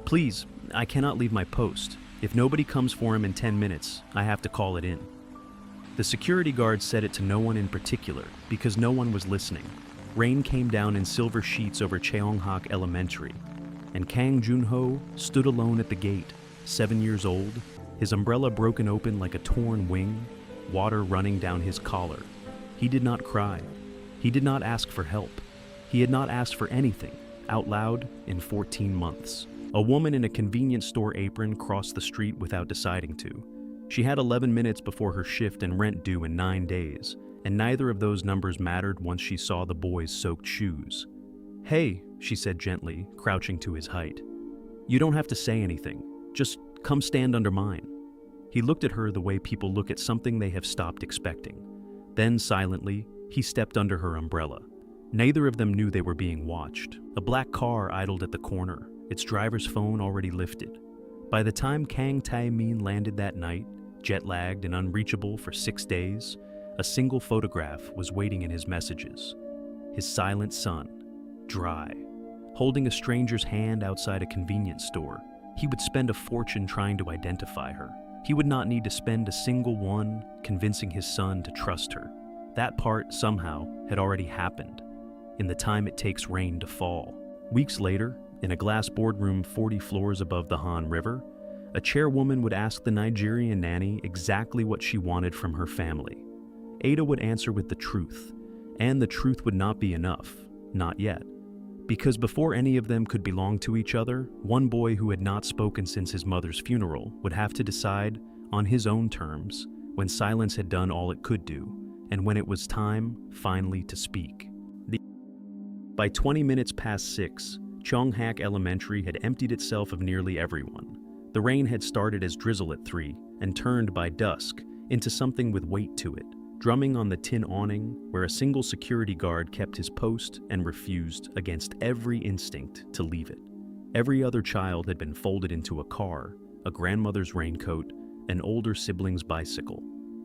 Please, I cannot leave my post. If nobody comes for him in 10 minutes, I have to call it in. The security guard said it to no one in particular, because no one was listening. Rain came down in silver sheets over Cheonghak Elementary, and Kang Junho stood alone at the gate, 7 years old, his umbrella broken open like a torn wing, water running down his collar. He did not cry. He did not ask for help. He had not asked for anything, out loud, in 14 months. A woman in a convenience store apron crossed the street without deciding to. She had 11 minutes before her shift and rent due in 9 days, and neither of those numbers mattered once she saw the boy's soaked shoes. "Hey," she said gently, crouching to his height. "You don't have to say anything. Just come stand under mine." He looked at her the way people look at something they have stopped expecting. Then, silently, he stepped under her umbrella. Neither of them knew they were being watched. A black car idled at the corner, its driver's phone already lifted. By the time Kang Tae-min landed that night, jet-lagged and unreachable for 6 days, a single photograph was waiting in his messages. His silent son, dry, holding a stranger's hand outside a convenience store. He would spend a fortune trying to identify her. He would not need to spend a single one convincing his son to trust her. That part, somehow, had already happened, in the time it takes rain to fall. Weeks later, in a glass boardroom 40 floors above the Han River, a chairwoman would ask the Nigerian nanny exactly what she wanted from her family. Ada would answer with the truth, and the truth would not be enough, not yet. Because before any of them could belong to each other, one boy who had not spoken since his mother's funeral would have to decide, on his own terms, when silence had done all it could do, and when it was time, finally, to speak. By 20 minutes past 6, Cheonghak Elementary had emptied itself of nearly everyone. The rain had started as drizzle at 3 and turned by dusk into something with weight to it, drumming on the tin awning where a single security guard kept his post and refused, against every instinct, to leave it. Every other child had been folded into a car, a grandmother's raincoat, an older sibling's bicycle.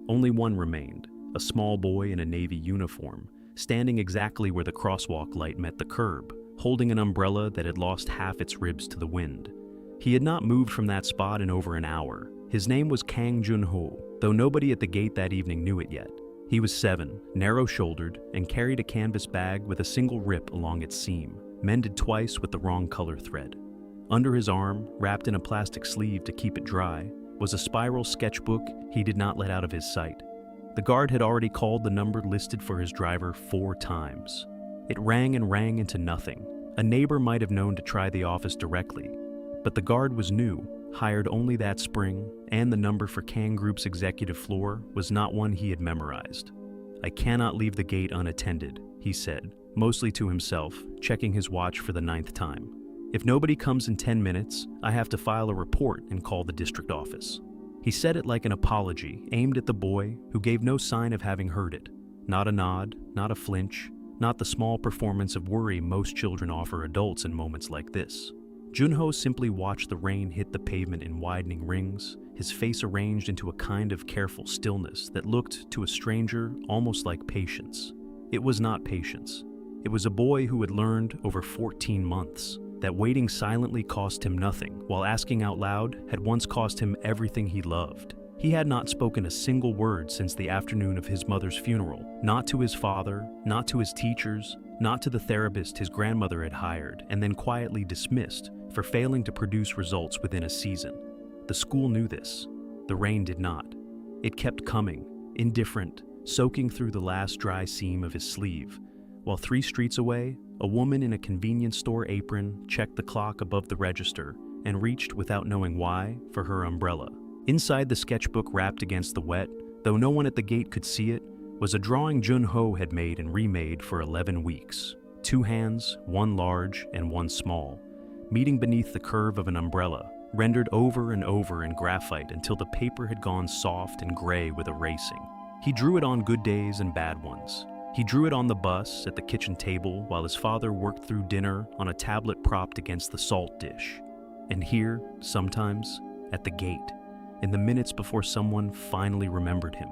Only one remained, a small boy in a navy uniform, standing exactly where the crosswalk light met the curb, holding an umbrella that had lost half its ribs to the wind. He had not moved from that spot in over an hour. His name was Kang Junho, though nobody at the gate that evening knew it yet. He was 7, narrow-shouldered, and carried a canvas bag with a single rip along its seam, mended twice with the wrong color thread. Under his arm, wrapped in a plastic sleeve to keep it dry, was a spiral sketchbook he did not let out of his sight. The guard had already called the number listed for his driver 4 times. It rang and rang into nothing. A neighbor might have known to try the office directly, but the guard was new, hired only that spring, and the number for Kang Group's executive floor was not one he had memorized. "I cannot leave the gate unattended," he said, mostly to himself, checking his watch for the 9th time. "If nobody comes in 10 minutes, I have to file a report and call the district office." He said it like an apology, aimed at the boy, who gave no sign of having heard it. Not a nod, not a flinch, not the small performance of worry most children offer adults in moments like this. Junho simply watched the rain hit the pavement in widening rings, his face arranged into a kind of careful stillness that looked, to a stranger, almost like patience. It was not patience. It was a boy who had learned, over 14 months, that waiting silently cost him nothing, while asking out loud had once cost him everything he loved. He had not spoken a single word since the afternoon of his mother's funeral, not to his father, not to his teachers, not to the therapist his grandmother had hired and then quietly dismissed for failing to produce results within a season. The school knew this. The rain did not. It kept coming, indifferent, soaking through the last dry seam of his sleeve, while 3 streets away, a woman in a convenience store apron checked the clock above the register and reached, without knowing why, for her umbrella. Inside the sketchbook wrapped against the wet, though no one at the gate could see it, was a drawing Junho had made and remade for 11 weeks. 2 hands, one large and one small, meeting beneath the curve of an umbrella, rendered over and over in graphite until the paper had gone soft and gray with erasing. He drew it on good days and bad ones. He drew it on the bus, at the kitchen table, while his father worked through dinner on a tablet propped against the salt dish. And here, sometimes, at the gate, in the minutes before someone finally remembered him.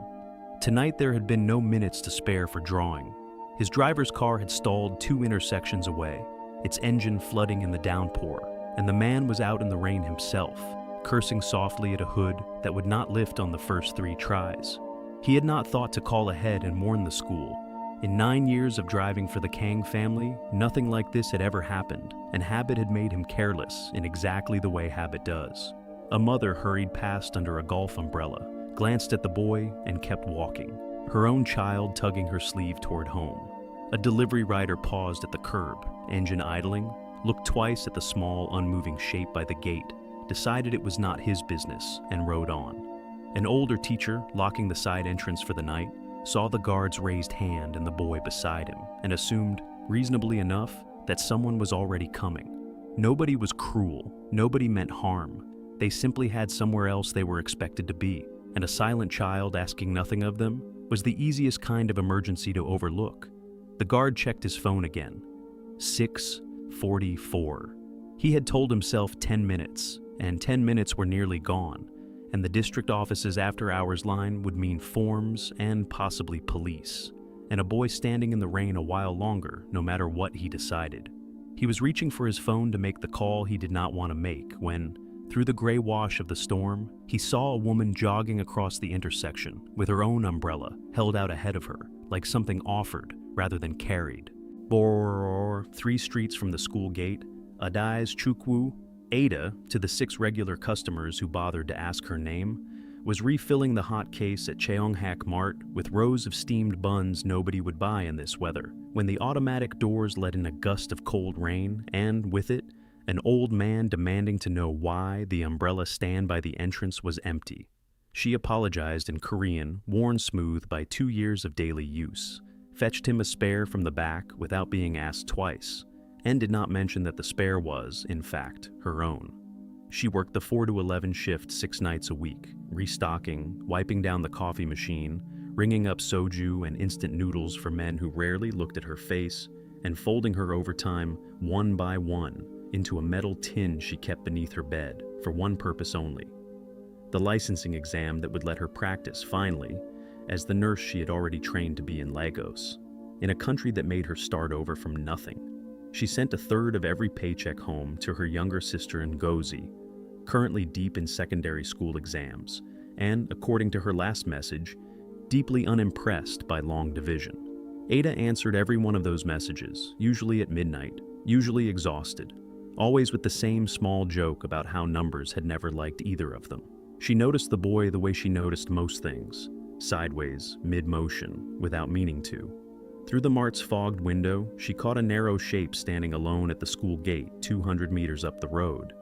Tonight there had been no minutes to spare for drawing. His driver's car had stalled 2 intersections away, its engine flooding in the downpour. and the man was out in the rain himself, cursing softly at a hood that would not lift on the first 3 tries. He had not thought to call ahead and warn the school. In 9 years of driving for the Kang family, nothing like this had ever happened, and habit had made him careless in exactly the way habit does. A mother hurried past under a golf umbrella, glanced at the boy, and kept walking, her own child tugging her sleeve toward home. A delivery rider paused at the curb, engine idling, looked twice at the small, unmoving shape by the gate, decided it was not his business, and rode on. An older teacher, locking the side entrance for the night, saw the guard's raised hand and the boy beside him, and assumed, reasonably enough, that someone was already coming. Nobody was cruel, nobody meant harm. They simply had somewhere else they were expected to be, and a silent child asking nothing of them was the easiest kind of emergency to overlook. The guard checked his phone again. 6:44. He had told himself 10 minutes, and 10 minutes were nearly gone, and the district office's after-hours line would mean forms and possibly police, and a boy standing in the rain a while longer, no matter what he decided. He was reaching for his phone to make the call he did not want to make when, through the gray wash of the storm, he saw a woman jogging across the intersection with her own umbrella held out ahead of her, like something offered rather than carried. 3 streets from the school gate, Adai's Chukwu, Ada, to the 6 regular customers who bothered to ask her name, was refilling the hot case at Cheonghak Mart with rows of steamed buns nobody would buy in this weather, when the automatic doors let in a gust of cold rain and, with it, an old man demanding to know why the umbrella stand by the entrance was empty. She apologized in Korean, worn smooth by 2 years of daily use, fetched him a spare from the back without being asked twice, and did not mention that the spare was, in fact, her own. She worked the 4 to 11 shift 6 nights a week, restocking, wiping down the coffee machine, ringing up soju and instant noodles for men who rarely looked at her face, and folding her overtime one by one into a metal tin she kept beneath her bed for one purpose only: the licensing exam that would let her practice, finally, as the nurse she had already trained to be in Lagos, in a country that made her start over from nothing. She sent 1/3 of every paycheck home to her younger sister Ngozi, currently deep in secondary school exams, and, according to her last message, deeply unimpressed by long division. Ada answered every one of those messages, usually at midnight, usually exhausted, always with the same small joke about how numbers had never liked either of them. She noticed the boy the way she noticed most things, sideways, mid-motion, without meaning to. Through the mart's fogged window, she caught a narrow shape standing alone at the school gate 200 meters up the road,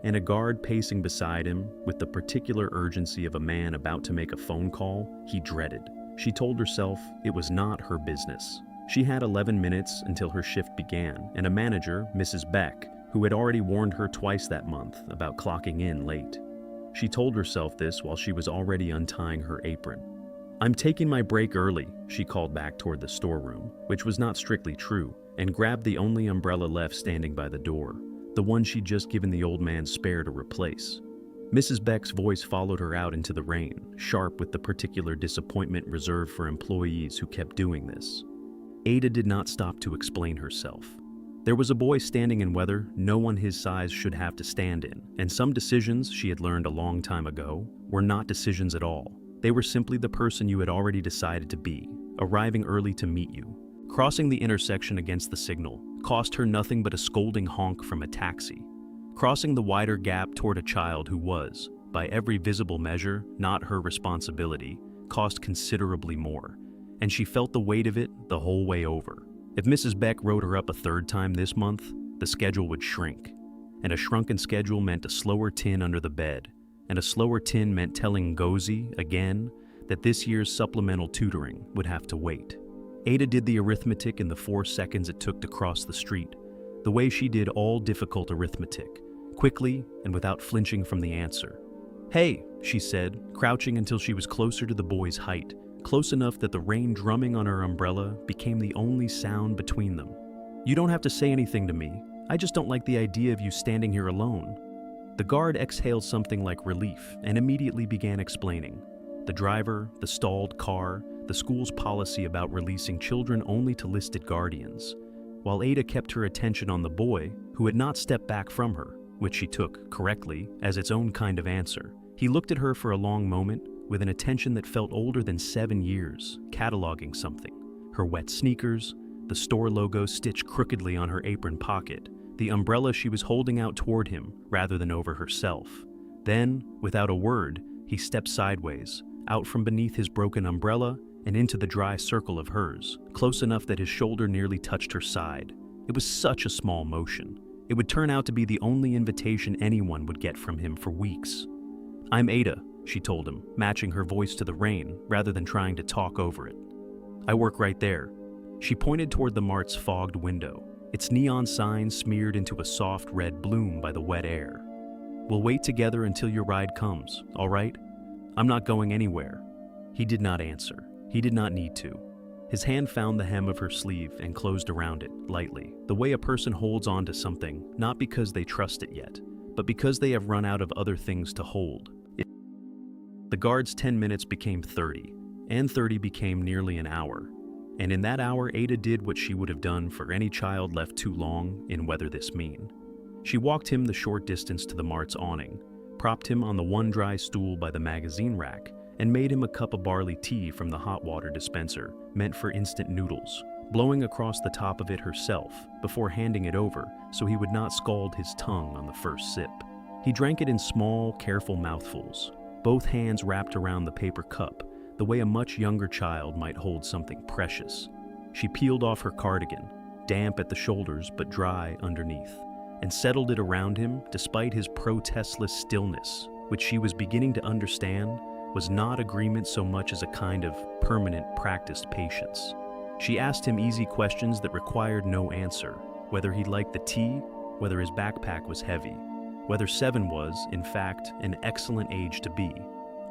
and a guard pacing beside him with the particular urgency of a man about to make a phone call he dreaded. She told herself it was not her business. She had 11 minutes until her shift began, and a manager, Mrs. Beck, who had already warned her twice that month about clocking in late. She told herself this while she was already untying her apron. "I'm taking my break early," she called back toward the storeroom, which was not strictly true, and grabbed the only umbrella left standing by the door, the one she'd just given the old man spare to replace. Mrs. Beck's voice followed her out into the rain, sharp with the particular disappointment reserved for employees who kept doing this. Ada did not stop to explain herself. There was a boy standing in weather no one his size should have to stand in, and some decisions, she had learned a long time ago, were not decisions at all. They were simply the person you had already decided to be, arriving early to meet you. Crossing the intersection against the signal cost her nothing but a scolding honk from a taxi. Crossing the wider gap toward a child who was, by every visible measure, not her responsibility, cost considerably more, and she felt the weight of it the whole way over. If Mrs. Beck wrote her up a 3rd time this month, the schedule would shrink, and a shrunken schedule meant a slower tin under the bed, and a slower tin meant telling Ngozi, again, that this year's supplemental tutoring would have to wait. Ada did the arithmetic in the 4 seconds it took to cross the street, the way she did all difficult arithmetic, quickly and without flinching from the answer. "Hey," she said, crouching until she was closer to the boy's height, close enough that the rain drumming on her umbrella became the only sound between them. "You don't have to say anything to me. I just don't like the idea of you standing here alone." The guard exhaled something like relief and immediately began explaining. The driver, the stalled car, the school's policy about releasing children only to listed guardians, while Ada kept her attention on the boy, who had not stepped back from her, which she took, correctly, as its own kind of answer. He looked at her for a long moment, with an attention that felt older than 7 years, cataloging something. Her wet sneakers, the store logo stitched crookedly on her apron pocket, the umbrella she was holding out toward him rather than over herself. Then, without a word, he stepped sideways, out from beneath his broken umbrella and into the dry circle of hers, close enough that his shoulder nearly touched her side. It was such a small motion. It would turn out to be the only invitation anyone would get from him for weeks. "I'm Ada," she told him, matching her voice to the rain rather than trying to talk over it. "I work right there." She pointed toward the mart's fogged window, its neon sign smeared into a soft red bloom by the wet air. "We'll wait together until your ride comes, all right? I'm not going anywhere." He did not answer. He did not need to. His hand found the hem of her sleeve and closed around it, lightly, the way a person holds on to something, not because they trust it yet, but because they have run out of other things to hold. The guard's 10 minutes became 30, and 30 became nearly an hour. And in that hour, Ada did what she would have done for any child left too long in Weather This Mean. She walked him the short distance to the mart's awning, propped him on the one dry stool by the magazine rack, and made him a cup of barley tea from the hot water dispenser, meant for instant noodles, blowing across the top of it herself before handing it over so he would not scald his tongue on the first sip. He drank it in small, careful mouthfuls, both hands wrapped around the paper cup, the way a much younger child might hold something precious. She peeled off her cardigan, damp at the shoulders but dry underneath, and settled it around him despite his protestless stillness, which she was beginning to understand was not agreement so much as a kind of permanent practiced patience. She asked him easy questions that required no answer, whether he liked the tea, whether his backpack was heavy, whether 7 was, in fact, an excellent age to be.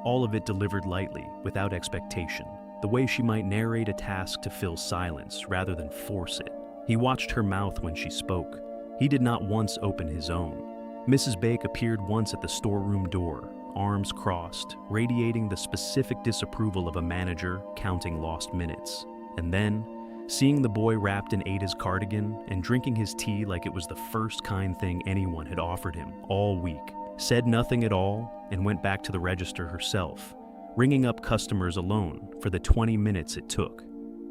All of it delivered lightly, without expectation, the way she might narrate a task to fill silence rather than force it. He watched her mouth when she spoke. He did not once open his own. Mrs. Bake appeared once at the storeroom door, arms crossed, radiating the specific disapproval of a manager counting lost minutes. And then, seeing the boy wrapped in Ada's cardigan and drinking his tea like it was the first kind thing anyone had offered him all week, said nothing at all and went back to the register herself, ringing up customers alone for the 20 minutes it took.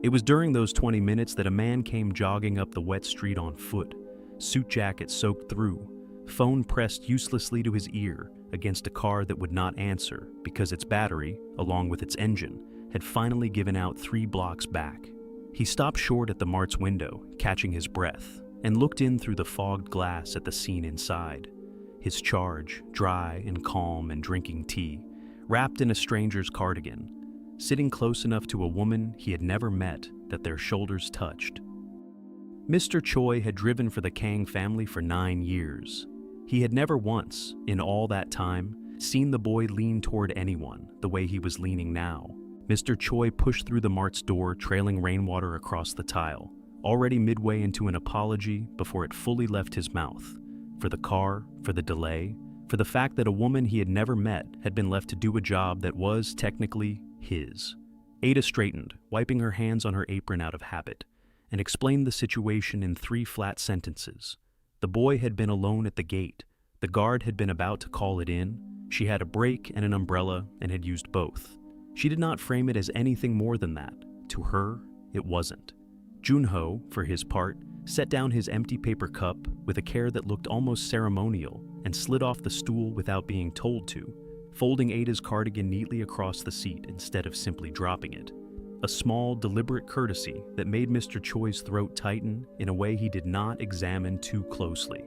It was during those 20 minutes that a man came jogging up the wet street on foot, suit jacket soaked through, phone pressed uselessly to his ear against a car that would not answer because its battery, along with its engine, had finally given out 3 blocks back. He stopped short at the mart's window, catching his breath, and looked in through the fogged glass at the scene inside. His charge, dry and calm and drinking tea, wrapped in a stranger's cardigan, sitting close enough to a woman he had never met that their shoulders touched. Mr. Choi had driven for the Kang family for 9 years. He had never once, in all that time, seen the boy lean toward anyone the way he was leaning now. Mr. Choi pushed through the mart's door, trailing rainwater across the tile, already midway into an apology before it fully left his mouth. For the car, for the delay, for the fact that a woman he had never met had been left to do a job that was, technically, his. Ada straightened, wiping her hands on her apron out of habit, and explained the situation in 3 flat sentences. The boy had been alone at the gate. The guard had been about to call it in. She had a brake and an umbrella and had used both. She did not frame it as anything more than that. To her, it wasn't. Junho, for his part, set down his empty paper cup with a care that looked almost ceremonial and slid off the stool without being told to, folding Ada's cardigan neatly across the seat instead of simply dropping it. A small, deliberate courtesy that made Mr. Choi's throat tighten in a way he did not examine too closely.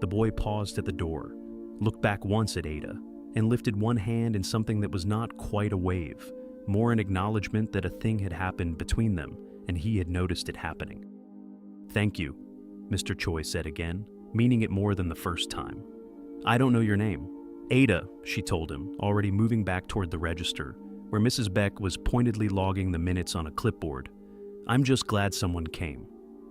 The boy paused at the door, looked back once at Ada, and lifted one hand in something that was not quite a wave, more an acknowledgement that a thing had happened between them and he had noticed it happening. "Thank you," Mr. Choi said again, meaning it more than the first time. "I don't know your name." "Ada," she told him, already moving back toward the register, where Mrs. Beck was pointedly logging the minutes on a clipboard. "I'm just glad someone came."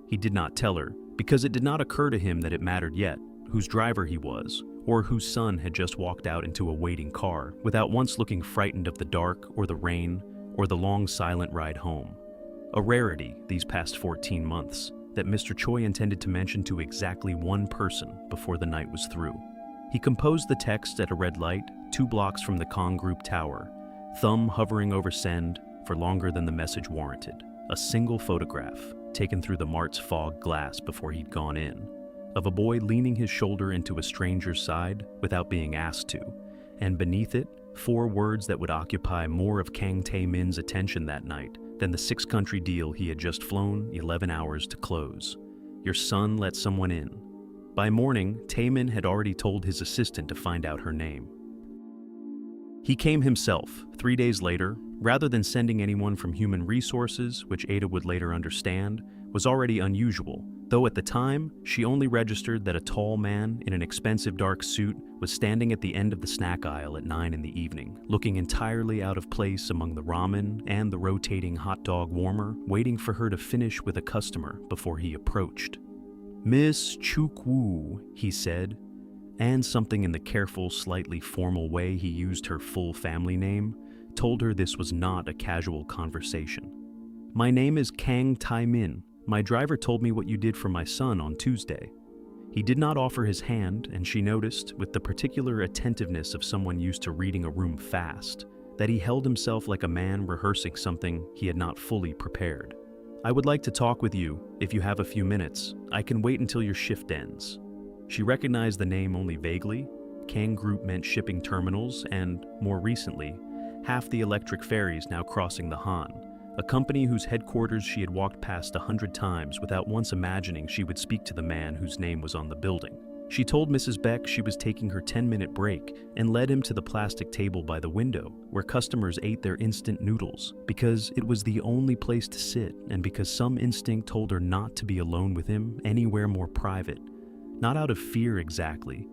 He did not tell her, because it did not occur to him that it mattered yet, whose driver he was, or whose son had just walked out into a waiting car without once looking frightened of the dark or the rain or the long silent ride home. A rarity these past 14 months, that Mr. Choi intended to mention to exactly one person before the night was through. He composed the text at a red light, 2 blocks from the Kong Group Tower, thumb hovering over send for longer than the message warranted. A single photograph, taken through the Mart's fog glass before he'd gone in, of a boy leaning his shoulder into a stranger's side without being asked to, and beneath it, 4 words that would occupy more of Kang Tae-min's attention that night than the 6-country deal he had just flown 11 hours to close. Your son let someone in. By morning, Tae-min had already told his assistant to find out her name. He came himself 3 days later. Rather than sending anyone from Human Resources, which Ada would later understand, was already unusual, though at the time, she only registered that a tall man in an expensive dark suit was standing at the end of the snack aisle at 9 in the evening, looking entirely out of place among the ramen and the rotating hot dog warmer, waiting for her to finish with a customer before he approached. "Miss Chuk-woo," he said, and something in the careful, slightly formal way he used her full family name told her this was not a casual conversation. "My name is Kang Tae-min. My driver told me what you did for my son on Tuesday." He did not offer his hand, and she noticed, with the particular attentiveness of someone used to reading a room fast, that he held himself like a man rehearsing something he had not fully prepared. "I would like to talk with you, if you have a few minutes. I can wait until your shift ends." She recognized the name only vaguely. Kang Group meant shipping terminals and, more recently, half the electric ferries now crossing the Han, a company whose headquarters she had walked past 100 times without once imagining she would speak to the man whose name was on the building. She told Mrs. Beck she was taking her 10-minute break and led him to the plastic table by the window where customers ate their instant noodles because it was the only place to sit and because some instinct told her not to be alone with him anywhere more private. Not out of fear exactly,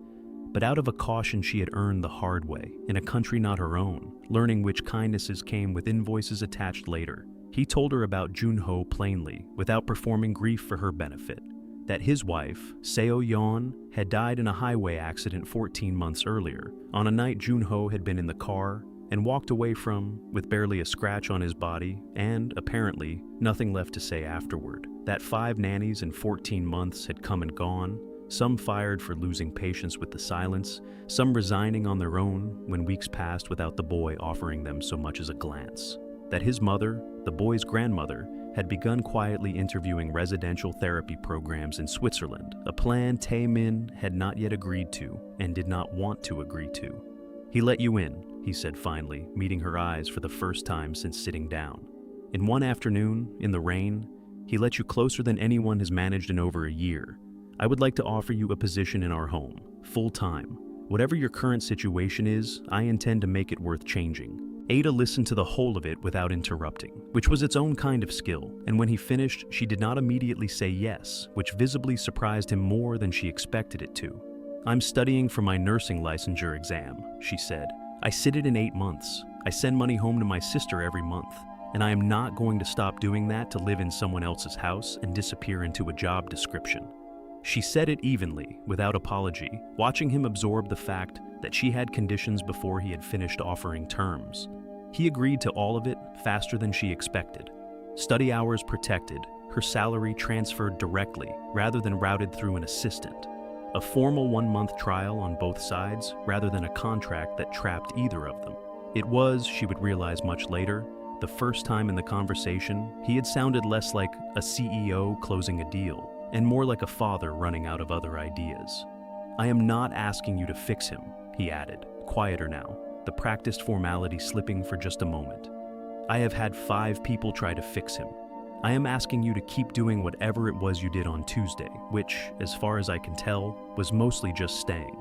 but out of a caution she had earned the hard way, in a country not her own, learning which kindnesses came with invoices attached later. He told her about Junho plainly, without performing grief for her benefit, that his wife, Seo Yeon, had died in a highway accident 14 months earlier, on a night Junho had been in the car and walked away from, with barely a scratch on his body, and, apparently, nothing left to say afterward. That 5 nannies in 14 months had come and gone, some fired for losing patience with the silence, some resigning on their own when weeks passed without the boy offering them so much as a glance. That his mother, the boy's grandmother, had begun quietly interviewing residential therapy programs in Switzerland, a plan Tae-min had not yet agreed to and did not want to agree to. "He let you in," he said finally, meeting her eyes for the first time since sitting down. "In one afternoon, in the rain, he let you closer than anyone has managed in over a year. I would like to offer you a position in our home, full-time. Whatever your current situation is, I intend to make it worth changing." Ada listened to the whole of it without interrupting, which was its own kind of skill, and when he finished, she did not immediately say yes, which visibly surprised him more than she expected it to. "I'm studying for my nursing licensure exam," she said. "I sit it in 8 months. I send money home to my sister every month, and I am not going to stop doing that to live in someone else's house and disappear into a job description." She said it evenly, without apology, watching him absorb the fact that she had conditions before he had finished offering terms. He agreed to all of it faster than she expected. Study hours protected, her salary transferred directly rather than routed through an assistant. A formal 1-month trial on both sides rather than a contract that trapped either of them. It was, she would realize much later, the first time in the conversation he had sounded less like a CEO closing a deal and more like a father running out of other ideas. "I am not asking you to fix him," he added, quieter now, the practiced formality slipping for just a moment. "I have had 5 people try to fix him. I am asking you to keep doing whatever it was you did on Tuesday, which, as far as I can tell, was mostly just staying."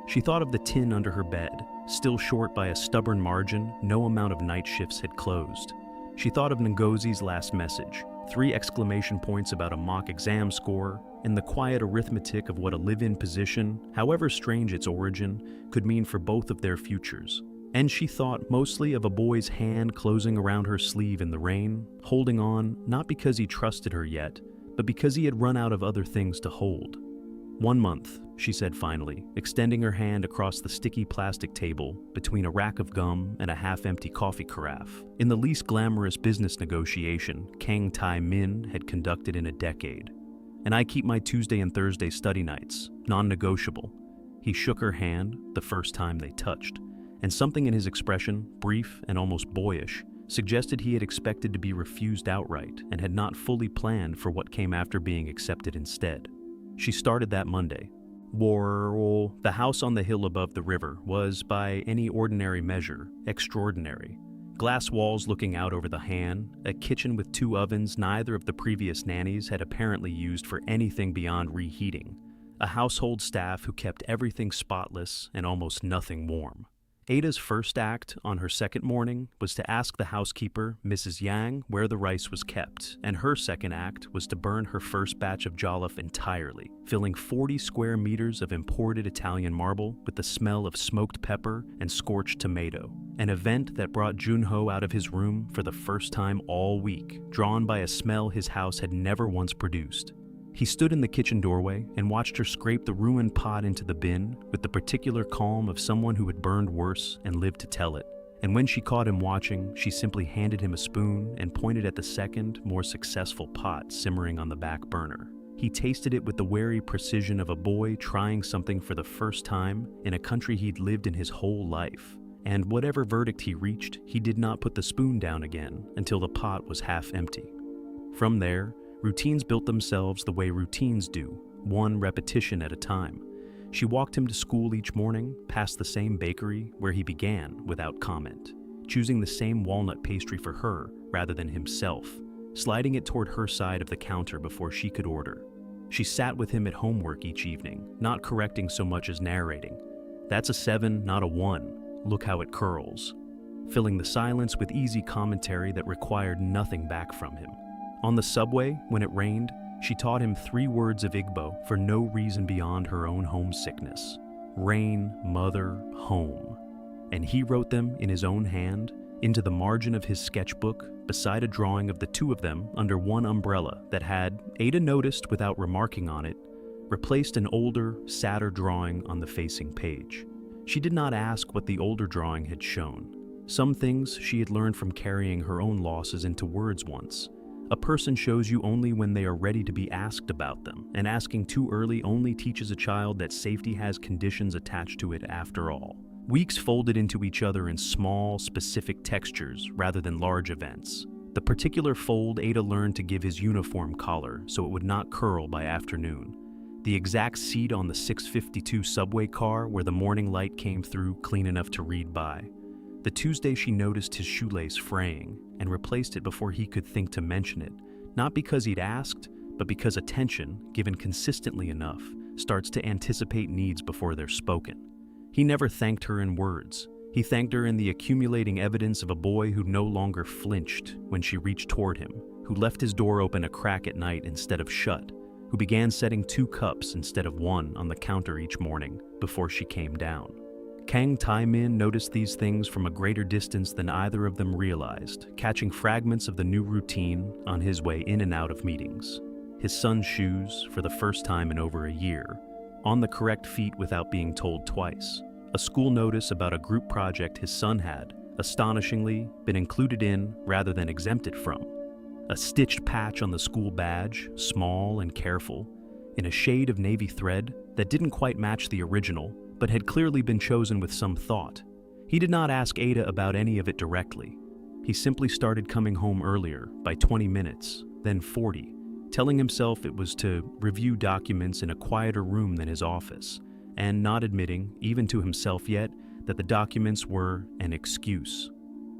She thought of the tin under her bed, still short by a stubborn margin no amount of night shifts had closed. She thought of Ngozie's last message, 3 exclamation points about a mock exam score, and the quiet arithmetic of what a live-in position, however strange its origin, could mean for both of their futures. And she thought mostly of a boy's hand closing around her sleeve in the rain, holding on not because he trusted her yet, but because he had run out of other things to hold. 1 month, she said finally, extending her hand across the sticky plastic table between a rack of gum and a half-empty coffee carafe, in the least glamorous business negotiation Kang Tae-min had conducted in a decade. And I keep my Tuesday and Thursday study nights, non-negotiable. He shook her hand the first time they touched, and something in his expression, brief and almost boyish, suggested he had expected to be refused outright and had not fully planned for what came after being accepted instead. She started that Monday. The house on the hill above the river was, by any ordinary measure, extraordinary. Glass walls looking out over the Han, a kitchen with 2 ovens neither of the previous nannies had apparently used for anything beyond reheating, a household staff who kept everything spotless and almost nothing warm. Ada's first act on her second morning was to ask the housekeeper, Mrs. Yang, where the rice was kept, and her second act was to burn her first batch of jollof entirely, filling 40 square meters of imported Italian marble with the smell of smoked pepper and scorched tomato, an event that brought Junho out of his room for the first time all week, drawn by a smell his house had never once produced. He stood in the kitchen doorway and watched her scrape the ruined pot into the bin with the particular calm of someone who had burned worse and lived to tell it. And when she caught him watching, she simply handed him a spoon and pointed at the second, more successful pot simmering on the back burner. He tasted it with the wary precision of a boy trying something for the first time in a country he'd lived in his whole life. And whatever verdict he reached, he did not put the spoon down again until the pot was half empty. From there, routines built themselves the way routines do, one repetition at a time. She walked him to school each morning, past the same bakery where he began without comment, choosing the same walnut pastry for her rather than himself, sliding it toward her side of the counter before she could order. She sat with him at homework each evening, not correcting so much as narrating. "That's a 7, not a 1. Look how it curls," filling the silence with easy commentary that required nothing back from him. On the subway, when it rained, she taught him 3 words of Igbo for no reason beyond her own homesickness. Rain, mother, home. And he wrote them in his own hand into the margin of his sketchbook beside a drawing of the 2 of them under one umbrella that had, Ada noticed without remarking on it, replaced an older, sadder drawing on the facing page. She did not ask what the older drawing had shown. Some things she had learned from carrying her own losses into words once. A person shows you only when they are ready to be asked about them, and asking too early only teaches a child that safety has conditions attached to it after all. Weeks folded into each other in small, specific textures rather than large events. The particular fold Ada learned to give his uniform collar so it would not curl by afternoon. The exact seat on the 652 subway car where the morning light came through clean enough to read by. The Tuesday she noticed his shoelace fraying and replaced it before he could think to mention it, not because he'd asked, but because attention, given consistently enough, starts to anticipate needs before they're spoken. He never thanked her in words. He thanked her in the accumulating evidence of a boy who no longer flinched when she reached toward him, who left his door open a crack at night instead of shut, who began setting 2 cups instead of 1 on the counter each morning before she came down. Kang Tai-min noticed these things from a greater distance than either of them realized, catching fragments of the new routine on his way in and out of meetings. His son's shoes, for the first time in over a year, on the correct feet without being told twice. A school notice about a group project his son had, astonishingly, been included in rather than exempted from. A stitched patch on the school badge, small and careful, in a shade of navy thread that didn't quite match the original, but had clearly been chosen with some thought. He did not ask Ada about any of it directly. He simply started coming home earlier, by 20 minutes, then 40, telling himself it was to review documents in a quieter room than his office, and not admitting, even to himself yet, that the documents were an excuse.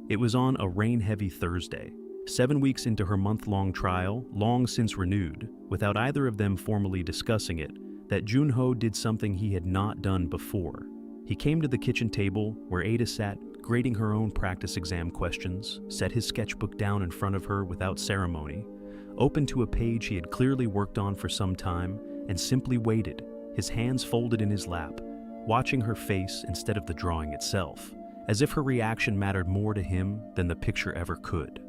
It was on a rain-heavy Thursday, 7 weeks into her month-long trial, long since renewed, without either of them formally discussing it, that Junho did something he had not done before. He came to the kitchen table where Ada sat, grading her own practice exam questions, set his sketchbook down in front of her without ceremony, opened to a page he had clearly worked on for some time, and simply waited, his hands folded in his lap, watching her face instead of the drawing itself, as if her reaction mattered more to him than the picture ever could.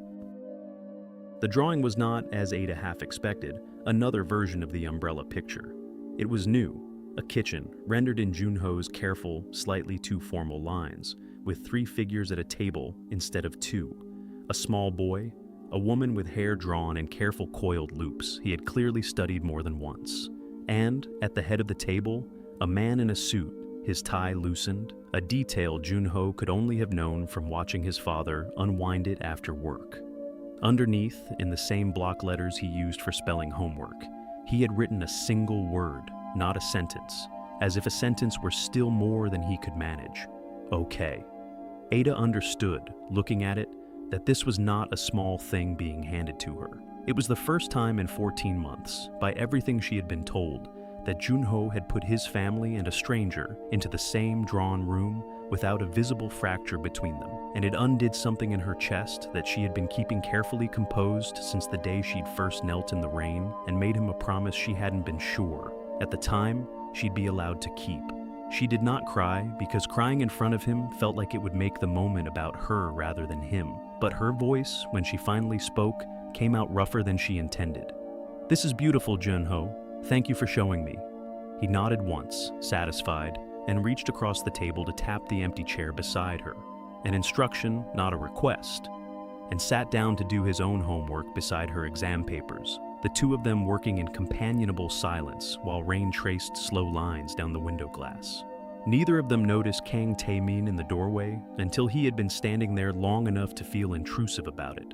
The drawing was not, as Ada half expected, another version of the umbrella picture. It was new, a kitchen, rendered in Junho's careful, slightly too formal lines, with 3 figures at a table instead of 2, a small boy, a woman with hair drawn in careful coiled loops he had clearly studied more than once. And, at the head of the table, a man in a suit, his tie loosened, a detail Junho could only have known from watching his father unwind it after work. Underneath, in the same block letters he used for spelling homework, he had written a single word, not a sentence, as if a sentence were still more than he could manage. Okay. Ada understood, looking at it, that this was not a small thing being handed to her. It was the first time in 14 months, by everything she had been told, that Junho had put his family and a stranger into the same drawn room without a visible fracture between them, and it undid something in her chest that she had been keeping carefully composed since the day she'd first knelt in the rain and made him a promise she hadn't been sure, at the time, she'd be allowed to keep. She did not cry because crying in front of him felt like it would make the moment about her rather than him, but her voice, when she finally spoke, came out rougher than she intended. "This is beautiful, Junho. Thank you for showing me." He nodded once, satisfied, and reached across the table to tap the empty chair beside her, an instruction, not a request, and sat down to do his own homework beside her exam papers, the two of them working in companionable silence while rain traced slow lines down the window glass. Neither of them noticed Kang Taemin in the doorway until he had been standing there long enough to feel intrusive about it.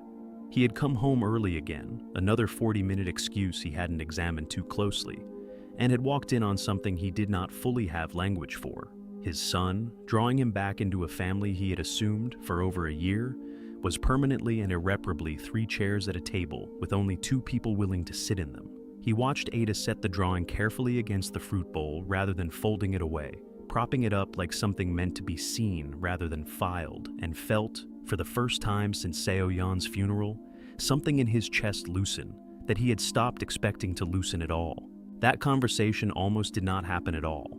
He had come home early again, another 40-minute excuse he hadn't examined too closely, and had walked in on something he did not fully have language for. His son, drawing him back into a family he had assumed for over a year, was permanently and irreparably 3 chairs at a table with only 2 people willing to sit in them. He watched Ada set the drawing carefully against the fruit bowl rather than folding it away, propping it up like something meant to be seen rather than filed, and felt, for the first time since Seoyeon's funeral, something in his chest loosen that he had stopped expecting to loosen at all. That conversation almost did not happen at all.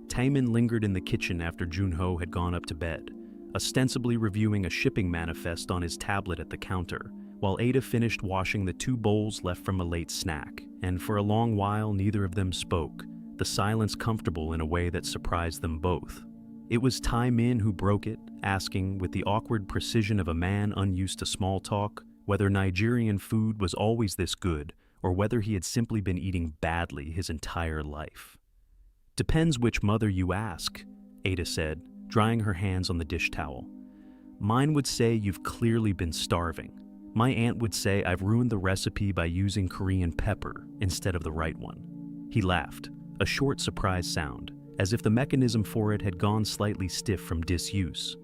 Taemin lingered in the kitchen after Junho had gone up to bed, ostensibly reviewing a shipping manifest on his tablet at the counter, while Ada finished washing the 2 bowls left from a late snack, and for a long while neither of them spoke, the silence comfortable in a way that surprised them both. It was Taemin who broke it, asking, with the awkward precision of a man unused to small talk, whether Nigerian food was always this good, or whether he had simply been eating badly his entire life. "Depends which mother you ask," Ada said, drying her hands on the dish towel. "Mine would say you've clearly been starving. My aunt would say I've ruined the recipe by using Korean pepper instead of the right one." He laughed, a short surprise sound, as if the mechanism for it had gone slightly stiff from disuse,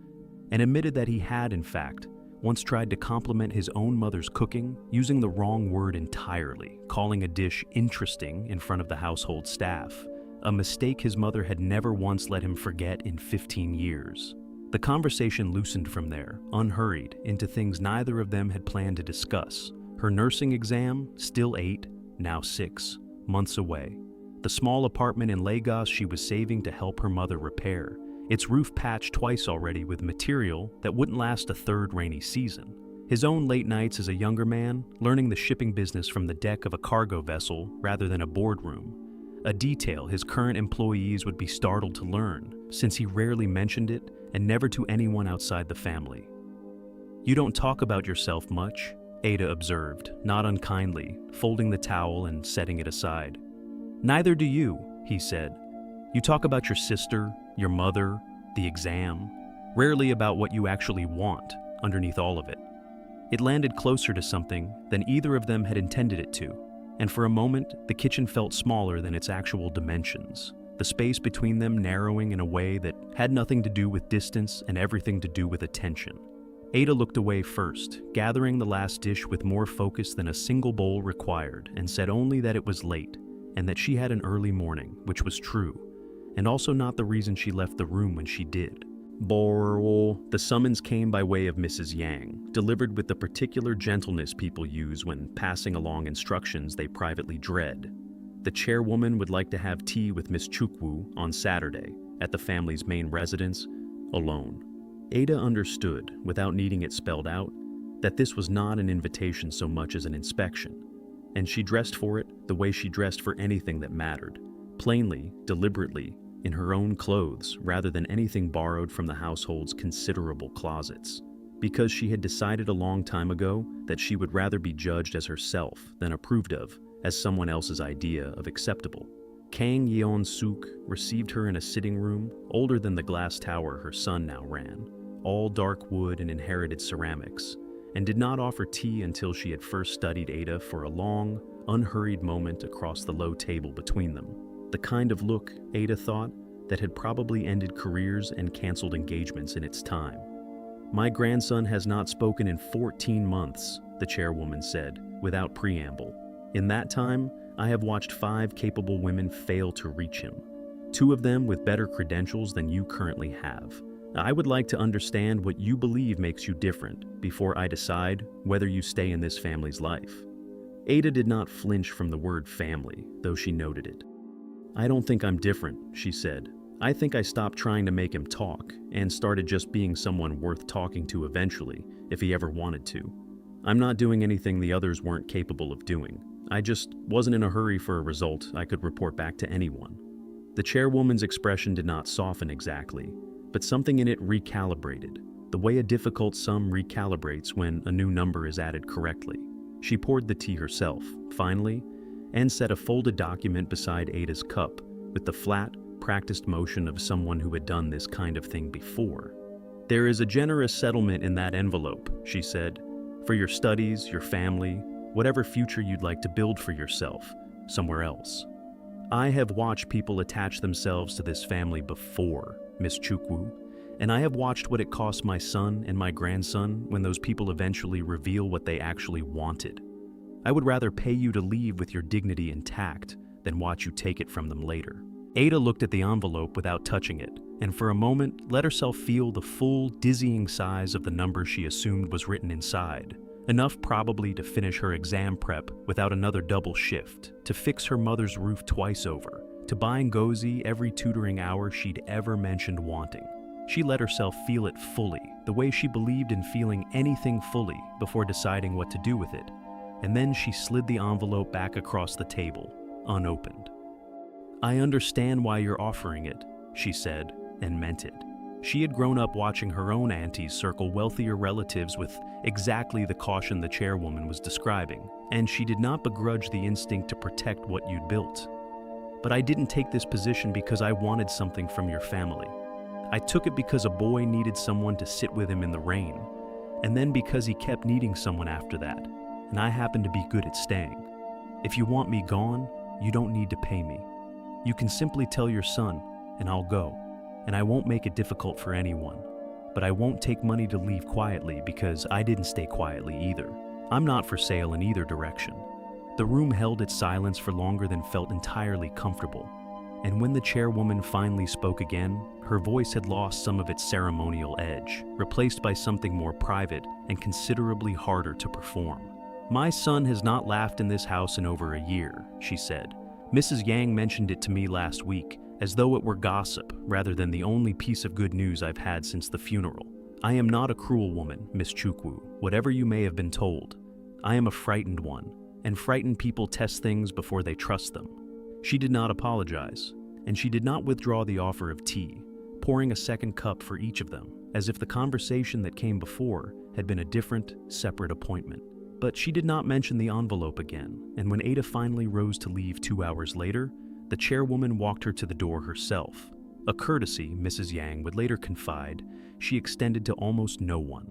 and admitted that he had, in fact, once tried to compliment his own mother's cooking using the wrong word entirely, calling a dish interesting in front of the household staff, a mistake his mother had never once let him forget in 15 years. The conversation loosened from there, unhurried, into things neither of them had planned to discuss. Her nursing exam, still 8, now 6, months away. The small apartment in Lagos she was saving to help her mother repair, its roof patched twice already with material that wouldn't last a 3rd rainy season. His own late nights as a younger man, learning the shipping business from the deck of a cargo vessel rather than a boardroom. A detail his current employees would be startled to learn, since he rarely mentioned it and never to anyone outside the family. "You don't talk about yourself much," Ada observed, not unkindly, folding the towel and setting it aside. "Neither do you," he said. "You talk about your sister, your mother, the exam, rarely about what you actually want underneath all of it." It landed closer to something than either of them had intended it to, and for a moment the kitchen felt smaller than its actual dimensions, the space between them narrowing in a way that had nothing to do with distance and everything to do with attention. Ada looked away first, gathering the last dish with more focus than a single bowl required, and said only that it was late, and that she had an early morning, which was true, and also not the reason she left the room when she did. Borrol. The summons came by way of Mrs. Yang, delivered with the particular gentleness people use when passing along instructions they privately dread. The chairwoman would like to have tea with Miss Chukwu on Saturday, at the family's main residence, alone. Ada understood, without needing it spelled out, that this was not an invitation so much as an inspection, and she dressed for it the way she dressed for anything that mattered, plainly, deliberately, in her own clothes rather than anything borrowed from the household's considerable closets. because she had decided a long time ago that she would rather be judged as herself than approved of as someone else's idea of acceptable. Kang Yeon-suk received her in a sitting room older than the glass tower her son now ran, all dark wood and inherited ceramics, and did not offer tea until she had first studied Ada for a long, unhurried moment across the low table between them. The kind of look, Ada thought, that had probably ended careers and canceled engagements in its time. "My grandson has not spoken in 14 months, the chairwoman said, without preamble. In that time, I have watched 5 capable women fail to reach him, 2 of them with better credentials than you currently have. I would like to understand what you believe makes you different before I decide whether you stay in this family's life." Ada did not flinch from the word family, though she noted it. "I don't think I'm different," she said. "I think I stopped trying to make him talk and started just being someone worth talking to eventually, if he ever wanted to. I'm not doing anything the others weren't capable of doing. I just wasn't in a hurry for a result I could report back to anyone." The chairwoman's expression did not soften exactly, but something in it recalibrated, the way a difficult sum recalibrates when a new number is added correctly. She poured the tea herself, finally, and set a folded document beside Ada's cup with the flat, practiced motion of someone who had done this kind of thing before. "There is a generous settlement in that envelope," she said, "for your studies, your family, whatever future you'd like to build for yourself, somewhere else. I have watched people attach themselves to this family before, Miss Chukwu, and I have watched what it cost my son and my grandson when those people eventually reveal what they actually wanted. I would rather pay you to leave with your dignity intact than watch you take it from them later." Ada looked at the envelope without touching it, and for a moment let herself feel the full, dizzying size of the number she assumed was written inside. Enough probably to finish her exam prep without another double shift, to fix her mother's roof twice over, to buy Ngozi every tutoring hour she'd ever mentioned wanting. She let herself feel it fully, the way she believed in feeling anything fully before deciding what to do with it, and then she slid the envelope back across the table, unopened. "I understand why you're offering it," she said, and meant it. She had grown up watching her own aunties circle wealthier relatives with exactly the caution the chairwoman was describing, and she did not begrudge the instinct to protect what you'd built. "But I didn't take this position because I wanted something from your family. I took it because a boy needed someone to sit with him in the rain, and then because he kept needing someone after that, and I happened to be good at staying. If you want me gone, you don't need to pay me. You can simply tell your son, and I'll go. And I won't make it difficult for anyone. But I won't take money to leave quietly because I didn't stay quietly either. I'm not for sale in either direction." The room held its silence for longer than felt entirely comfortable. And when the chairwoman finally spoke again, her voice had lost some of its ceremonial edge, replaced by something more private and considerably harder to perform. "My son has not laughed in this house in over a year," she said. "Mrs. Yang mentioned it to me last week, as though it were gossip rather than the only piece of good news I've had since the funeral. I am not a cruel woman, Miss Chukwu, whatever you may have been told. I am a frightened one, and frightened people test things before they trust them." She did not apologize, and she did not withdraw the offer of tea, pouring a second cup for each of them, as if the conversation that came before had been a different, separate appointment. But she did not mention the envelope again, and when Ada finally rose to leave 2 hours later, the chairwoman walked her to the door herself, a courtesy, Mrs. Yang would later confide, she extended to almost no one.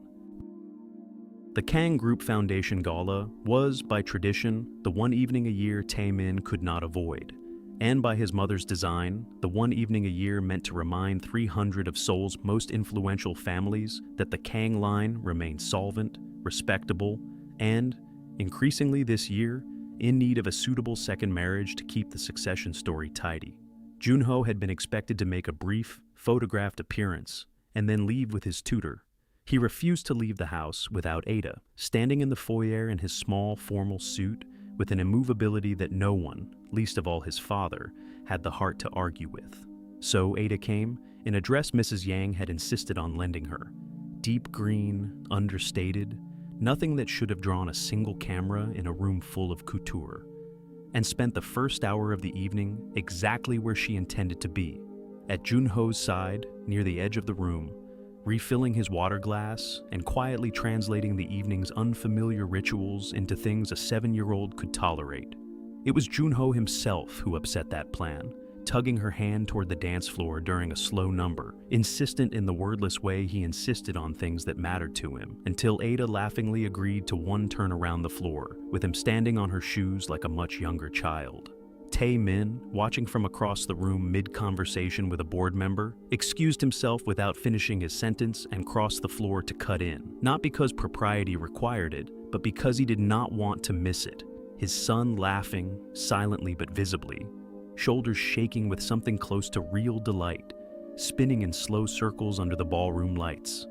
The Kang Group Foundation Gala was, by tradition, the one evening a year Tae-min could not avoid, and by his mother's design, the one evening a year meant to remind 300 of Seoul's most influential families that the Kang line remained solvent, respectable, and, increasingly this year, in need of a suitable second marriage to keep the succession story tidy. Junho had been expected to make a brief, photographed appearance, and then leave with his tutor. He refused to leave the house without Ada, standing in the foyer in his small, formal suit with an immovability that no one, least of all his father, had the heart to argue with. So Ada came, in a dress Mrs. Yang had insisted on lending her. Deep green, understated, nothing that should have drawn a single camera in a room full of couture, and spent the first hour of the evening exactly where she intended to be, at Junho's side, near the edge of the room, refilling his water glass and quietly translating the evening's unfamiliar rituals into things a 7-year-old could tolerate. It was Junho himself who upset that plan, tugging her hand toward the dance floor during a slow number, insistent in the wordless way he insisted on things that mattered to him, until Ada laughingly agreed to one turn around the floor, with him standing on her shoes like a much younger child. Tae-min, watching from across the room mid-conversation with a board member, excused himself without finishing his sentence and crossed the floor to cut in, not because propriety required it, but because he did not want to miss it. His son laughing, silently but visibly, shoulders shaking with something close to real delight, spinning in slow circles under the ballroom lights.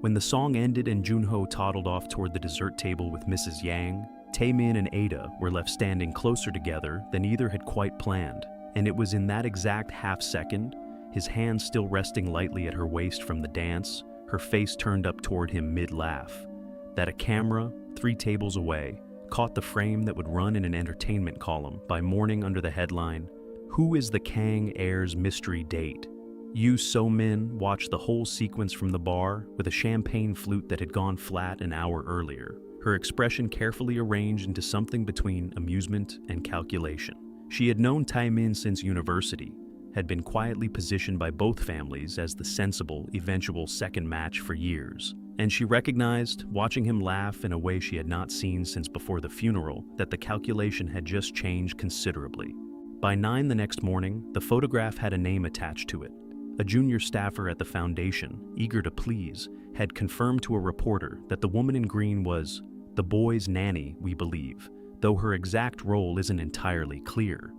When the song ended and Junho toddled off toward the dessert table with Mrs. Yang, Taemin and Ada were left standing closer together than either had quite planned, and it was in that exact half-second, his hand still resting lightly at her waist from the dance, her face turned up toward him mid-laugh, that a camera, 3 tables away, caught the frame that would run in an entertainment column by morning under the headline, "Who is the Kang heir's mystery date?" Yoo So-min watched the whole sequence from the bar with a champagne flute that had gone flat an hour earlier, her expression carefully arranged into something between amusement and calculation. She had known Tae-min since university, had been quietly positioned by both families as the sensible, eventual second match for years, and she recognized, watching him laugh in a way she had not seen since before the funeral, that the calculation had just changed considerably. By 9 the next morning, the photograph had a name attached to it. A junior staffer at the foundation, eager to please, had confirmed to a reporter that the woman in green was the boy's nanny, we believe, though her exact role isn't entirely clear.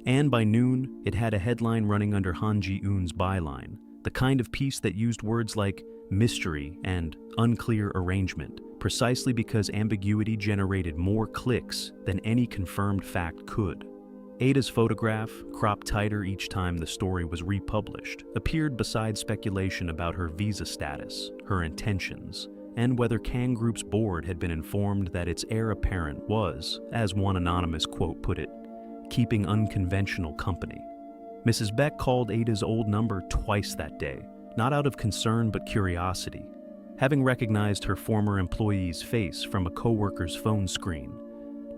And by noon, it had a headline running under Han Ji-eun's byline, the kind of piece that used words like mystery and unclear arrangement, precisely because ambiguity generated more clicks than any confirmed fact could. Ada's photograph, cropped tighter each time the story was republished, appeared beside speculation about her visa status, her intentions, and whether Kang Group's board had been informed that its heir apparent was, as one anonymous quote put it, keeping unconventional company. Mrs. Beck called Ada's old number twice that day, not out of concern but curiosity, having recognized her former employee's face from a coworker's phone screen.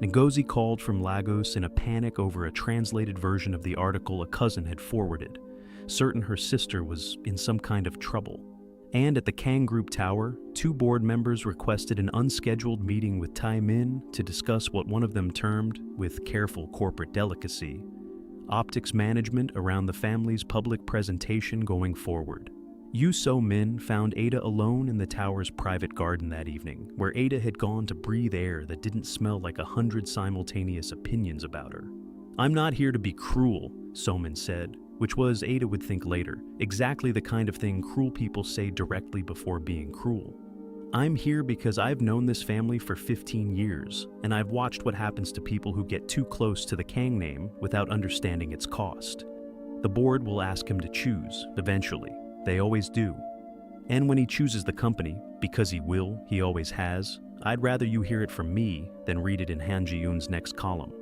Ngozi called from Lagos in a panic over a translated version of the article a cousin had forwarded, certain her sister was in some kind of trouble. And at the Kang Group Tower, 2 board members requested an unscheduled meeting with Tae-min to discuss what one of them termed, with careful corporate delicacy, optics management around the family's public presentation going forward. Yoo So-min found Ada alone in the tower's private garden that evening, where Ada had gone to breathe air that didn't smell like 100 simultaneous opinions about her. "I'm not here to be cruel," So-min said, which was, Ada would think later, exactly the kind of thing cruel people say directly before being cruel. "I'm here because I've known this family for 15 years, and I've watched what happens to people who get too close to the Kang name without understanding its cost. The board will ask him to choose, eventually. They always do. And when he chooses the company, because he will, he always has, I'd rather you hear it from me than read it in Han Ji-eun's next column."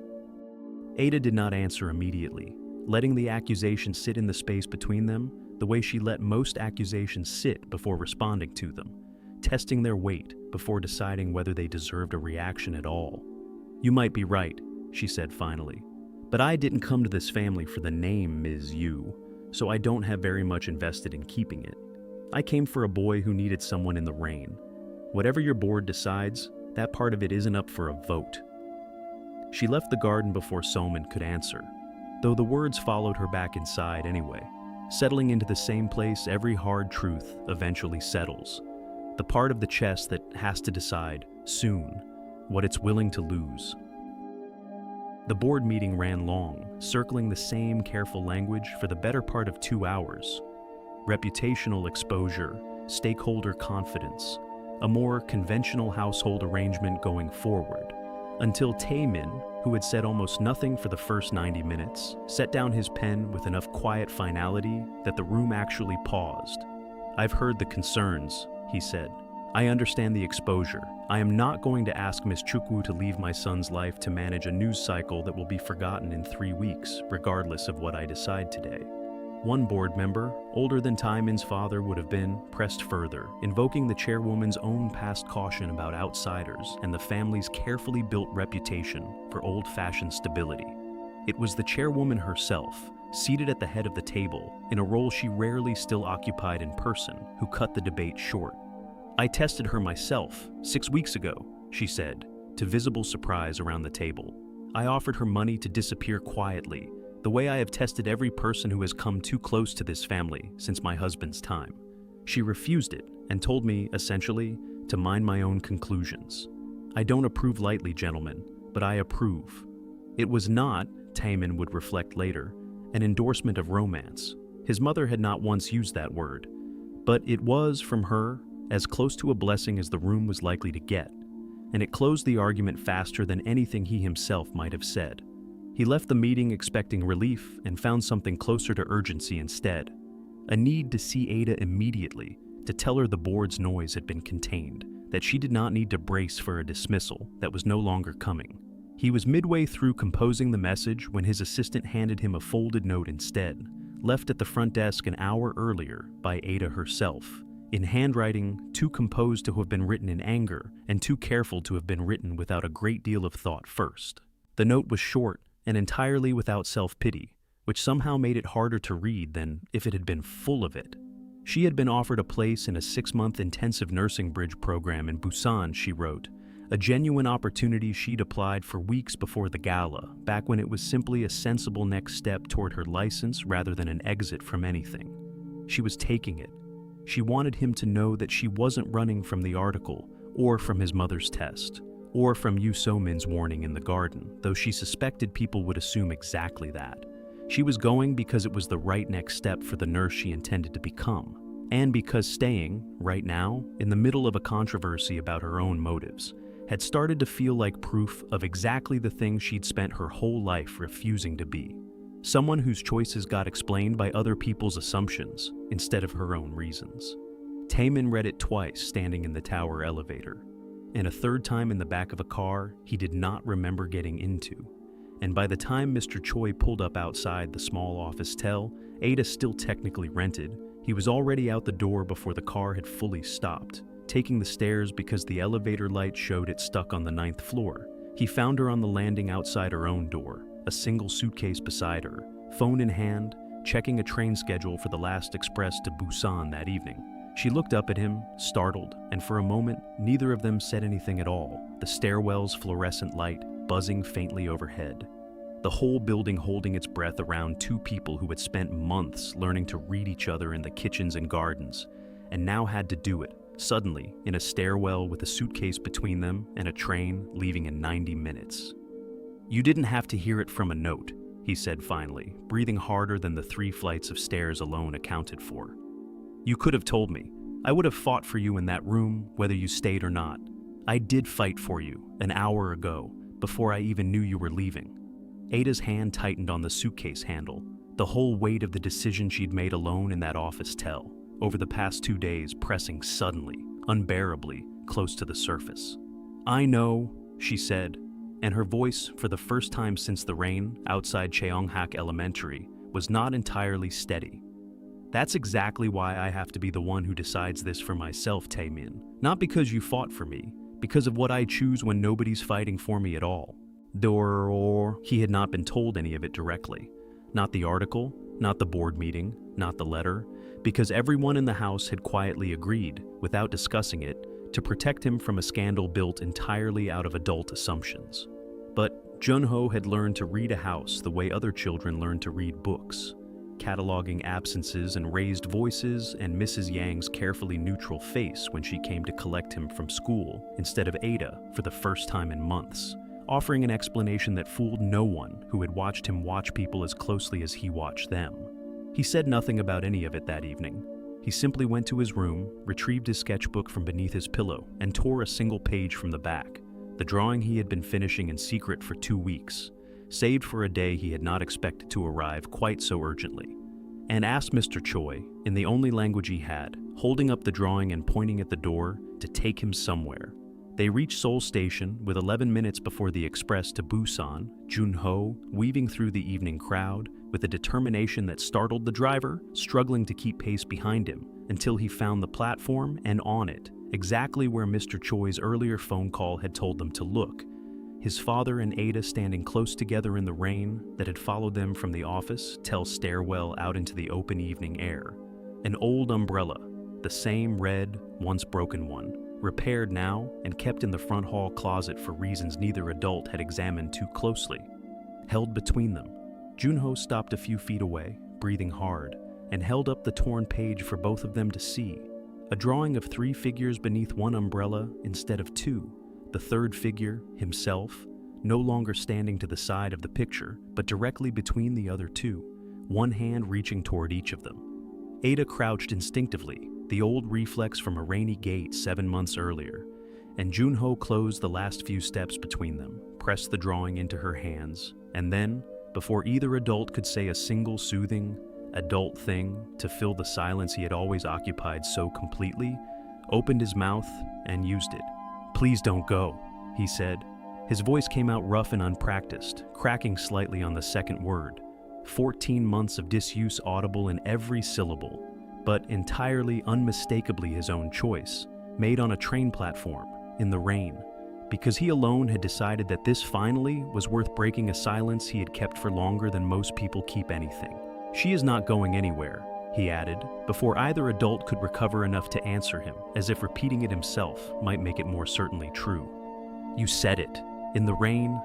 Ada did not answer immediately, letting the accusation sit in the space between them the way she let most accusations sit before responding to them, testing their weight before deciding whether they deserved a reaction at all. "You might be right," she said finally, "but I didn't come to this family for the name Ms. Yu, so I don't have very much invested in keeping it. I came for a boy who needed someone in the rain. Whatever your board decides, that part of it isn't up for a vote." She left the garden before So-min could answer, though the words followed her back inside anyway, settling into the same place every hard truth eventually settles, the part of the chess that has to decide, soon, what it's willing to lose. The board meeting ran long, circling the same careful language for the better part of 2 hours. Reputational exposure, stakeholder confidence, a more conventional household arrangement going forward, until Tae-min, who had said almost nothing for the first 90 minutes, set down his pen with enough quiet finality that the room actually paused. "I've heard the concerns," he said. "I understand the exposure. I am not going to ask Miss Chukwu to leave my son's life to manage a news cycle that will be forgotten in 3 weeks, regardless of what I decide today. One board member, older than Taemin's father would have been, pressed further, invoking the chairwoman's own past caution about outsiders and the family's carefully built reputation for old-fashioned stability. It was the chairwoman herself, seated at the head of the table, in a role she rarely still occupied in person, who cut the debate short. "I tested her myself, 6 weeks ago," she said, to visible surprise around the table. "I offered her money to disappear quietly, the way I have tested every person who has come too close to this family since my husband's time. She refused it and told me, essentially, to mind my own conclusions. I don't approve lightly, gentlemen, but I approve." It was not, Taemin would reflect later, an endorsement of romance. His mother had not once used that word, but it was, from her, as close to a blessing as the room was likely to get, and it closed the argument faster than anything he himself might have said. He left the meeting expecting relief and found something closer to urgency instead. A need to see Ada immediately, to tell her the board's noise had been contained, that she did not need to brace for a dismissal that was no longer coming. He was midway through composing the message when his assistant handed him a folded note instead, left at the front desk an hour earlier by Ada herself, in handwriting too composed to have been written in anger and too careful to have been written without a great deal of thought first. The note was short and entirely without self-pity, which somehow made it harder to read than if it had been full of it. She had been offered a place in a 6-month intensive nursing bridge program in Busan, she wrote, a genuine opportunity she'd applied for weeks before the gala, back when it was simply a sensible next step toward her license rather than an exit from anything. She was taking it. She wanted him to know that she wasn't running from the article, or from his mother's test, or from Yu So-min's warning in the garden, though she suspected people would assume exactly that. She was going because it was the right next step for the nurse she intended to become, and because staying, right now, in the middle of a controversy about her own motives, had started to feel like proof of exactly the thing she'd spent her whole life refusing to be. Someone whose choices got explained by other people's assumptions instead of her own reasons. Taemin read it twice standing in the tower elevator, and a third time in the back of a car he did not remember getting into. And by the time Mr. Choi pulled up outside the small office tel, Ada still technically rented, he was already out the door before the car had fully stopped, taking the stairs because the elevator light showed it stuck on the 9th floor. He found her on the landing outside her own door, a single suitcase beside her, phone in hand, checking a train schedule for the last express to Busan that evening. She looked up at him, startled, and for a moment, neither of them said anything at all, the stairwell's fluorescent light buzzing faintly overhead. The whole building holding its breath around two people who had spent months learning to read each other in the kitchens and gardens, and now had to do it, suddenly, in a stairwell with a suitcase between them and a train leaving in 90 minutes. "You didn't have to hear it from a note," he said finally, breathing harder than the 3 flights of stairs alone accounted for. "You could have told me. I would have fought for you in that room, whether you stayed or not. I did fight for you, an hour ago, before I even knew you were leaving." Ada's hand tightened on the suitcase handle, the whole weight of the decision she'd made alone in that office tel, over the past 2 days pressing suddenly, unbearably, close to the surface. "I know," she said, and her voice, for the first time since the rain outside Cheonghak Elementary, was not entirely steady. "That's exactly why I have to be the one who decides this for myself, Taemin. Not because you fought for me, because of what I choose when nobody's fighting for me at all." He had not been told any of it directly. Not the article, not the board meeting, not the letter, because everyone in the house had quietly agreed, without discussing it, to protect him from a scandal built entirely out of adult assumptions. But Junho had learned to read a house the way other children learn to read books, cataloging absences and raised voices and Mrs. Yang's carefully neutral face when she came to collect him from school instead of Ada for the first time in months, offering an explanation that fooled no one who had watched him watch people as closely as he watched them. He said nothing about any of it that evening. He simply went to his room, retrieved his sketchbook from beneath his pillow, and tore a single page from the back, the drawing he had been finishing in secret for 2 weeks, saved for a day he had not expected to arrive quite so urgently, and asked Mr. Choi, in the only language he had, holding up the drawing and pointing at the door, to take him somewhere. They reached Seoul Station with 11 minutes before the express to Busan, Junho weaving through the evening crowd with a determination that startled the driver, struggling to keep pace behind him until he found the platform and on it, exactly where Mr. Choi's earlier phone call had told them to look. His father and Ada standing close together in the rain that had followed them from the office till stairwell out into the open evening air. An old umbrella, the same red, once broken one, repaired now and kept in the front hall closet for reasons neither adult had examined too closely. Held between them, Junho stopped a few feet away, breathing hard, and held up the torn page for both of them to see. A drawing of 3 figures beneath one umbrella instead of 2. The third figure, himself, no longer standing to the side of the picture, but directly between the other 2, one hand reaching toward each of them. Ada crouched instinctively, the old reflex from a rainy gate 7 months earlier, and Junho closed the last few steps between them, pressed the drawing into her hands, and then, before either adult could say a single soothing, adult thing to fill the silence he had always occupied so completely, opened his mouth and used it. "Please don't go," he said. His voice came out rough and unpracticed, cracking slightly on the second word. 14 months of disuse audible in every syllable, but entirely unmistakably his own choice, made on a train platform, in the rain, because he alone had decided that this finally was worth breaking a silence he had kept for longer than most people keep anything. "She is not going anywhere," he added, before either adult could recover enough to answer him, as if repeating it himself might make it more certainly true. "You said it. In the rain.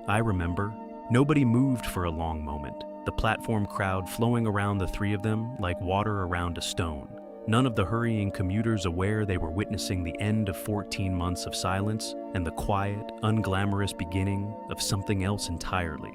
I remember." Nobody moved for a long moment, the platform crowd flowing around the 3 of them like water around a stone. None of the hurrying commuters aware they were witnessing the end of 14 months of silence and the quiet, unglamorous beginning of something else entirely.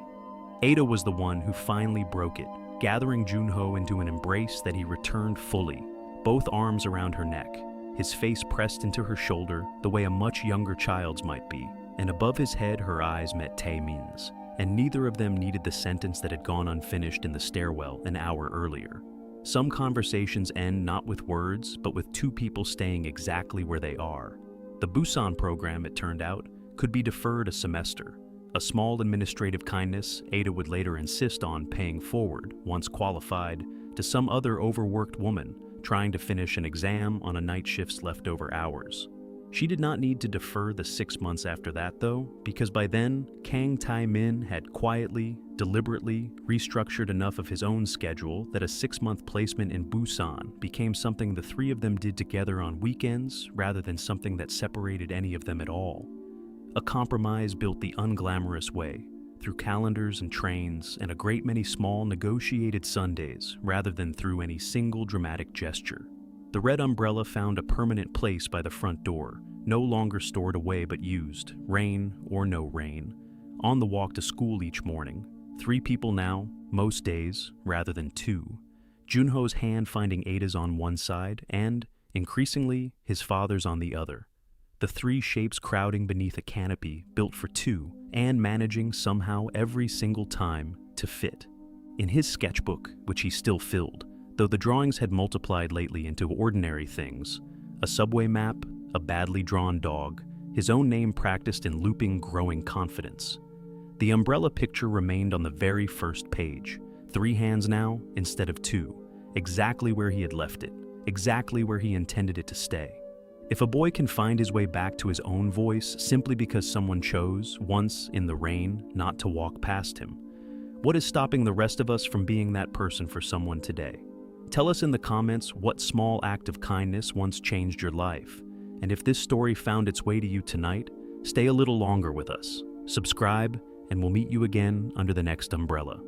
Ada was the one who finally broke it, gathering Junho into an embrace that he returned fully, both arms around her neck, his face pressed into her shoulder the way a much younger child's might be, and above his head her eyes met Taemin's, and neither of them needed the sentence that had gone unfinished in the stairwell an hour earlier. Some conversations end not with words, but with 2 people staying exactly where they are. The Busan program, it turned out, could be deferred a semester. A small administrative kindness Ada would later insist on paying forward, once qualified, to some other overworked woman trying to finish an exam on a night shift's leftover hours. She did not need to defer the 6 months after that, though, because by then, Kang Tae-min had quietly, deliberately restructured enough of his own schedule that a 6-month placement in Busan became something the 3 of them did together on weekends rather than something that separated any of them at all. A compromise built the unglamorous way, through calendars and trains and a great many small negotiated Sundays rather than through any single dramatic gesture. The red umbrella found a permanent place by the front door, no longer stored away but used, rain or no rain, on the walk to school each morning. 3 people now, most days, rather than 2. Junho's hand finding Ada's on one side and, increasingly, his father's on the other. The 3 shapes crowding beneath a canopy built for 2 and managing somehow every single time to fit. In his sketchbook, which he still filled, though the drawings had multiplied lately into ordinary things, a subway map, a badly drawn dog, his own name practiced in looping growing confidence. The umbrella picture remained on the very first page, 3 hands now instead of 2, exactly where he had left it, exactly where he intended it to stay. If a boy can find his way back to his own voice simply because someone chose, once in the rain, not to walk past him, what is stopping the rest of us from being that person for someone today? Tell us in the comments what small act of kindness once changed your life. And if this story found its way to you tonight, stay a little longer with us. Subscribe, and we'll meet you again under the next umbrella.